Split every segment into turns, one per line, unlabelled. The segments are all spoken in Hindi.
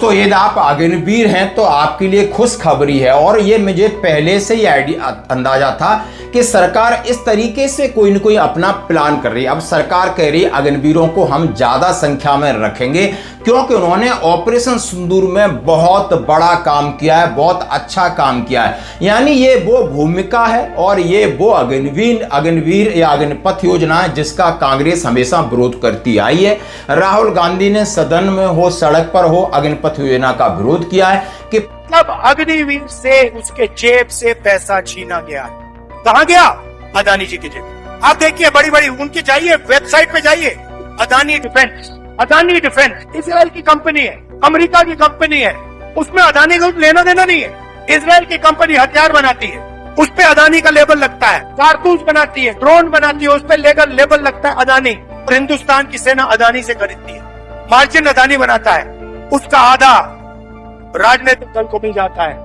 दोस्तों, यदि आप अग्निवीर हैं तो आपके लिए खुशखबरी है। और ये मुझे पहले से ही अंदाजा था कि सरकार इस तरीके से कोई न कोई अपना प्लान कर रही है। अब सरकार कह रही है अग्निवीरों को हम ज्यादा संख्या में रखेंगे, क्योंकि उन्होंने ऑपरेशन सिंदूर में बहुत बड़ा काम किया है, बहुत अच्छा काम किया है। यानी ये वो भूमिका है और ये वो अग्निवीर या अग्निपथ योजना है जिसका कांग्रेस हमेशा विरोध करती आई है। राहुल गांधी ने सदन में हो, सड़क पर हो, अग्निपथ योजना का विरोध किया है कि
मतलब अग्निवीर से उसके जेब से पैसा छीना गया। कहां गया? अदानी जी की जेब। आप देखिए, बड़ी बड़ी उनकी जाइए, वेबसाइट पे जाइए, अदानी डिफेंस इजराइल की कंपनी है, अमेरिका की कंपनी है, उसमें अदानी को लेना देना नहीं है। इजराइल की कंपनी हथियार बनाती है, उस पे अदानी का लेबल लगता है। कारतूस बनाती है, ड्रोन बनाती है, उस पे लेबल लगता है अदानी। और हिंदुस्तान की सेना अदानी से खरीदती है, मार्जिन अदानी बनाता है, उसका आधा राजनीतिक दल को मिल जाता है,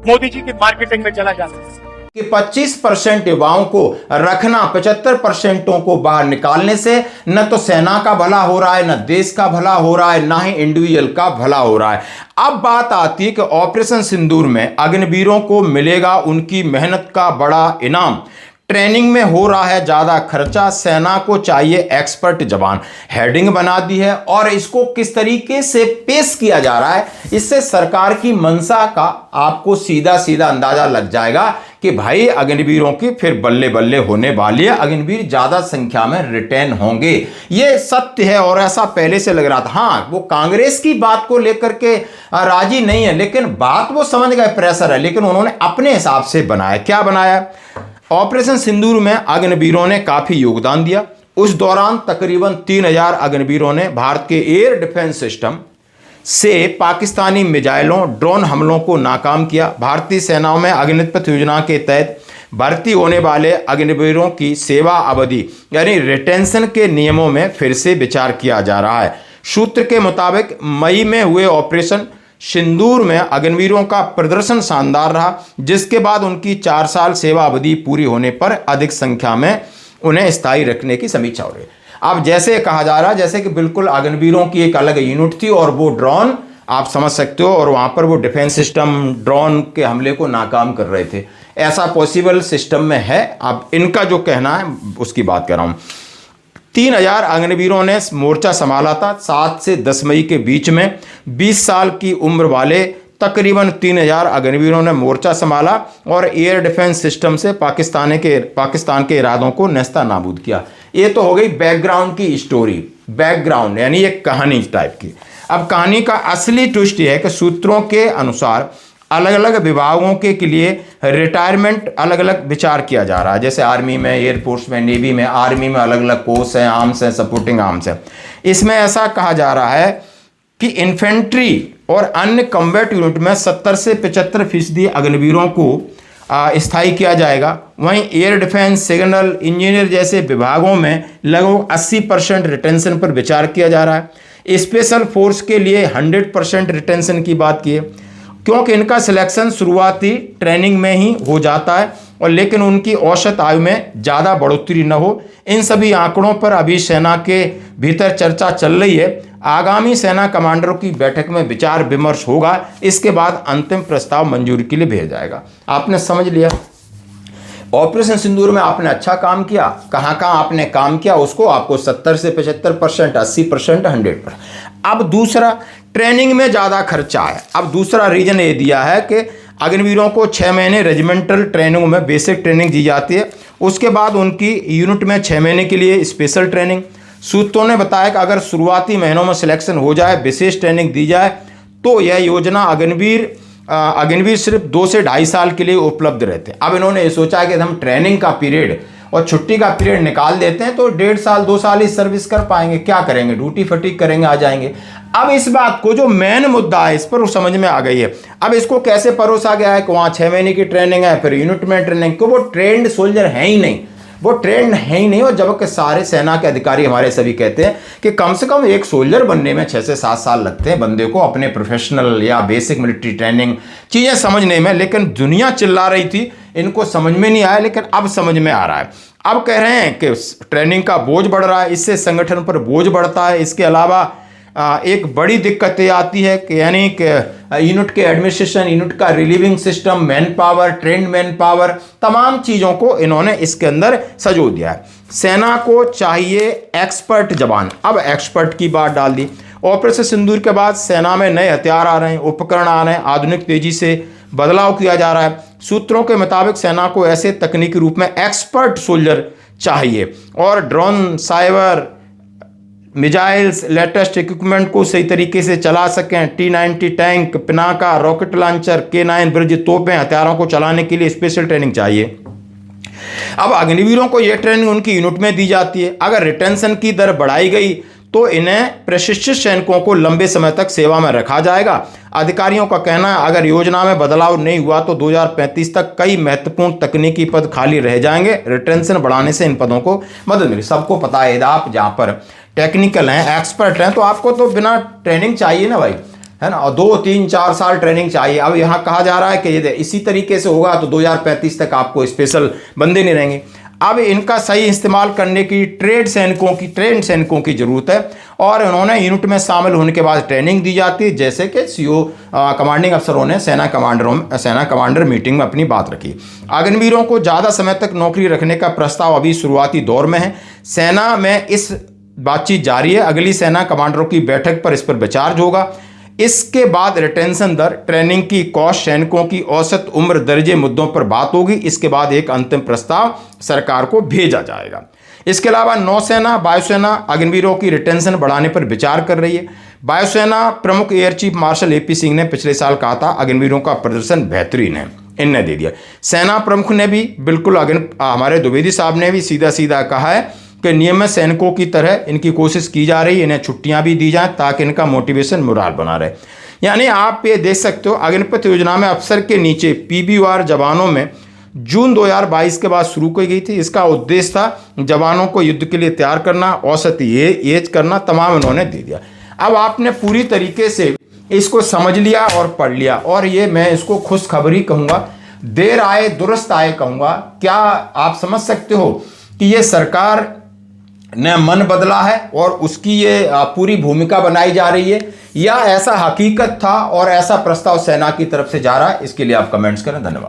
मोदी जी की मार्केटिंग में चला जाता है।
कि 25% युवाओं को रखना, 75% को बाहर निकालने से न तो सेना का भला हो रहा है, न देश का भला हो रहा है, न ही इंडिविजुअल का भला हो रहा है। अब बात आती है कि ऑपरेशन सिंदूर में अग्निवीरों को मिलेगा उनकी मेहनत का बड़ा इनाम। ट्रेनिंग में हो रहा है ज्यादा खर्चा, सेना को चाहिए एक्सपर्ट जवान। हेडिंग बना दी है और इसको किस तरीके से पेश किया जा रहा है, इससे सरकार की मंशा का आपको सीधा सीधा अंदाजा लग जाएगा कि भाई अग्निवीरों की फिर बल्ले बल्ले होने वाली है, अग्निवीर ज्यादा संख्या में रिटेन होंगे। ये सत्य है और ऐसा पहले से लग रहा था। हाँ, वो कांग्रेस की बात को लेकर के राजी नहीं है, लेकिन बात वो समझ गए, प्रेशर है, लेकिन उन्होंने अपने हिसाब से बनाया। क्या बनाया? ऑपरेशन सिंदूर में अग्निवीरों ने काफी योगदान दिया। उस दौरान तकरीबन 3000 अग्निवीरों ने भारत के एयर डिफेंस सिस्टम से पाकिस्तानी मिसाइलों, ड्रोन हमलों को नाकाम किया। भारतीय सेनाओं में अग्निपथ योजना के तहत भर्ती होने वाले अग्निवीरों की सेवा अवधि यानी रिटेंशन के नियमों में फिर से विचार किया जा रहा है। सूत्र के मुताबिक मई में हुए ऑपरेशन सिंदूर में अग्निवीरों का प्रदर्शन शानदार रहा, जिसके बाद उनकी 4 साल सेवा अवधि पूरी होने पर अधिक संख्या में उन्हें स्थायी रखने की समीक्षा हो रही है। अब जैसे कहा जा रहा है जैसे कि बिल्कुल अग्निवीरों की एक अलग यूनिट थी और वो ड्रोन आप समझ सकते हो, और वहां पर वो डिफेंस सिस्टम ड्रोन के हमले को नाकाम कर रहे थे। ऐसा पॉसिबल सिस्टम में है। अब इनका जो कहना है उसकी बात कर रहा हूं। 3000 अग्निवीरों ने मोर्चा संभाला था। 7 से 10 मई के बीच में 20 साल की उम्र वाले तकरीबन 3000 अग्निवीरों ने मोर्चा संभाला और एयर डिफेंस सिस्टम से पाकिस्तान के इरादों को नेस्ता नाबूद किया। ये तो हो गई बैकग्राउंड की स्टोरी, बैकग्राउंड यानी एक कहानी टाइप की। अब कहानी का असली ट्विस्ट यह है कि सूत्रों के अनुसार अलग अलग विभागों के लिए रिटायरमेंट अलग अलग विचार किया जा रहा है। जैसे आर्मी में, एयरफोर्स में, नेवी में, आर्मी में अलग अलग पोस्ट हैं, आर्म्स हैं, सपोर्टिंग आर्म्स हैं। इसमें ऐसा कहा जा रहा है कि इन्फेंट्री और अन्य कॉम्बैट यूनिट में 70 से 75% अग्निवीरों को स्थायी किया जाएगा। वहीं एयर डिफेंस, सिग्नल इंजीनियर जैसे विभागों में लगभग 80% रिटेंशन पर विचार किया जा रहा है। स्पेशल फोर्स के लिए 100% रिटेंशन की बात की है, क्योंकि इनका सिलेक्शन शुरुआती ट्रेनिंग में ही हो जाता है और लेकिन उनकी औसत आयु में ज़्यादा बढ़ोतरी न हो। इन सभी आंकड़ों पर अभी सेना के भीतर चर्चा चल रही है। आगामी सेना कमांडरों की बैठक में विचार विमर्श होगा। इसके बाद अंतिम प्रस्ताव मंजूरी के लिए भेजा जाएगा। आपने समझ लिया, ऑपरेशन सिंदूर में आपने अच्छा काम किया। कहाँ कहाँ आपने काम किया उसको आपको 70 से 75%, 80%, 100%। अब दूसरा, ट्रेनिंग में ज़्यादा खर्चा है। अब दूसरा रीजन ये दिया है कि अग्निवीरों को 6 महीने रेजिमेंटल ट्रेनिंग में बेसिक ट्रेनिंग दी जाती है, उसके बाद उनकी यूनिट में 6 महीने के लिए स्पेशल ट्रेनिंग। सूत्रों ने बताया कि अगर शुरुआती महीनों में सिलेक्शन हो जाए, विशेष ट्रेनिंग दी जाए, तो यह योजना अग्निवीर सिर्फ 2 से 2.5 साल के लिए उपलब्ध रहते हैं। अब इन्होंने ये सोचा कि हम ट्रेनिंग का पीरियड और छुट्टी का पीरियड निकाल देते हैं तो 1.5 साल 2 साल ही सर्विस कर पाएंगे। क्या करेंगे? ड्यूटी फटीक करेंगे, आ जाएंगे। अब इस बात को जो मेन मुद्दा है इस पर समझ में आ गई है। अब इसको कैसे परोसा गया है कि वहाँ 6 महीने की ट्रेनिंग है, फिर यूनिट में ट्रेनिंग, कि वो ट्रेंड सोल्जर है ही नहीं, वो ट्रेंड है ही नहीं। और जबकि सारे सेना के अधिकारी हमारे सभी कहते हैं कि कम से कम एक सोल्जर बनने में 6 से 7 साल लगते हैं बंदे को अपने प्रोफेशनल या बेसिक मिलिट्री ट्रेनिंग चीज़ें समझने में। लेकिन दुनिया चिल्ला रही थी, इनको समझ में नहीं आया, लेकिन अब समझ में आ रहा है। अब कह रहे हैं कि ट्रेनिंग का बोझ बढ़ रहा है, इससे संगठन पर बोझ बढ़ता है। इसके अलावा एक बड़ी दिक्कत ये आती है कि यानी कि यूनिट के एडमिनिस्ट्रेशन, यूनिट का relieving system, man power, trend man power, तमाम चीज़ों को इन्होंने इसके अंदर सजो दिया है। सेना को चाहिए एक्सपर्ट जवान। अब एक्सपर्ट की बात डाल दी। ऑपरेशन सिंदूर के बाद सेना में नए हथियार आ रहे हैं, उपकरण आ रहे हैं, आधुनिक तेजी से बदलाव किया जा रहा है। सूत्रों के मुताबिक सेना को ऐसे तकनीकी रूप में एक्सपर्ट सोल्जर चाहिए और drone, cyber, missiles, latest equipment को सही तरीके से चला सकें। T-90 tank, Pinaka, rocket launcher, K9 ब्रिज तोपें, हथियारों को चलाने के लिए स्पेशल ट्रेनिंग चाहिए। अब अग्निवीरों को यह ट्रेनिंग उनकी यूनिट में दी जाती है। अगर रिटेंशन की दर बढ़ाई गई तो इन्हें प्रशिक्षित सैनिकों को लंबे समय तक सेवा में रखा जाएगा। अधिकारियों का कहना है अगर योजना में बदलाव नहीं हुआ तो 2035 तक कई महत्वपूर्ण तकनीकी पद खाली रह जाएंगे। रिटेंशन बढ़ाने से इन पदों को मदद मिलेगी। सबको पता है आप जहाँ पर टेक्निकल हैं, एक्सपर्ट हैं, तो आपको तो बिना ट्रेनिंग चाहिए ना भाई, है ना, और 2, 3, 4 साल ट्रेनिंग चाहिए। अब यहाँ कहा जा रहा है कि यदि इसी तरीके से होगा तो 2035 तक आपको स्पेशल बंदे नहीं रहेंगे। अब इनका सही इस्तेमाल करने की ट्रेंड सैनिकों की ज़रूरत है और उन्होंने यूनिट में शामिल होने के बाद ट्रेनिंग दी जाती है, जैसे कि CO कमांडिंग अफसरों ने सेना कमांडर मीटिंग में अपनी बात रखी। अग्निवीरों को ज़्यादा समय तक नौकरी रखने का प्रस्ताव अभी शुरुआती दौर में है। सेना में इस बातचीत जारी है। अगली सेना कमांडरों की बैठक पर इस पर विचार होगा। इसके बाद रिटेंशन दर, ट्रेनिंग की कॉस्ट, सैनिकों की औसत उम्र, दर्जे मुद्दों पर बात होगी। इसके बाद एक अंतिम प्रस्ताव सरकार को भेजा जाएगा। इसके अलावा नौसेना, वायुसेना अग्निवीरों की रिटेंशन बढ़ाने पर विचार कर रही है। वायुसेना प्रमुख air chief marshal AP Singh ने पिछले साल कहा था अग्निवीरों का प्रदर्शन बेहतरीन है, इनने दे दिया। सेना प्रमुख ने भी बिल्कुल हमारे द्विवेदी साहब ने भी सीधा सीधा कहा है कि नियमित सैनिकों की तरह इनकी कोशिश की जा रही है, इन्हें छुट्टियां भी दी जाएं ताकि इनका मोटिवेशन मोराल बना रहे। यानी आप ये देख सकते हो अग्निपथ योजना में अफसर के नीचे PBR जवानों में जून 2022 के बाद शुरू की गई थी। इसका उद्देश्य था जवानों को युद्ध के लिए तैयार करना, औसत एज करना, तमाम इन्होंने दे दिया। अब आपने पूरी तरीके से इसको समझ लिया और पढ़ लिया और ये मैं इसको खुशखबरी कहूँगा, देर आए दुरुस्त आए कहूँगा। क्या आप समझ सकते हो कि ये सरकार ने मन बदला है और उसकी ये पूरी भूमिका बनाई जा रही है, या ऐसा हकीकत था और ऐसा प्रस्ताव सेना की तरफ से जा रहा है? इसके लिए आप कमेंट्स करें। धन्यवाद।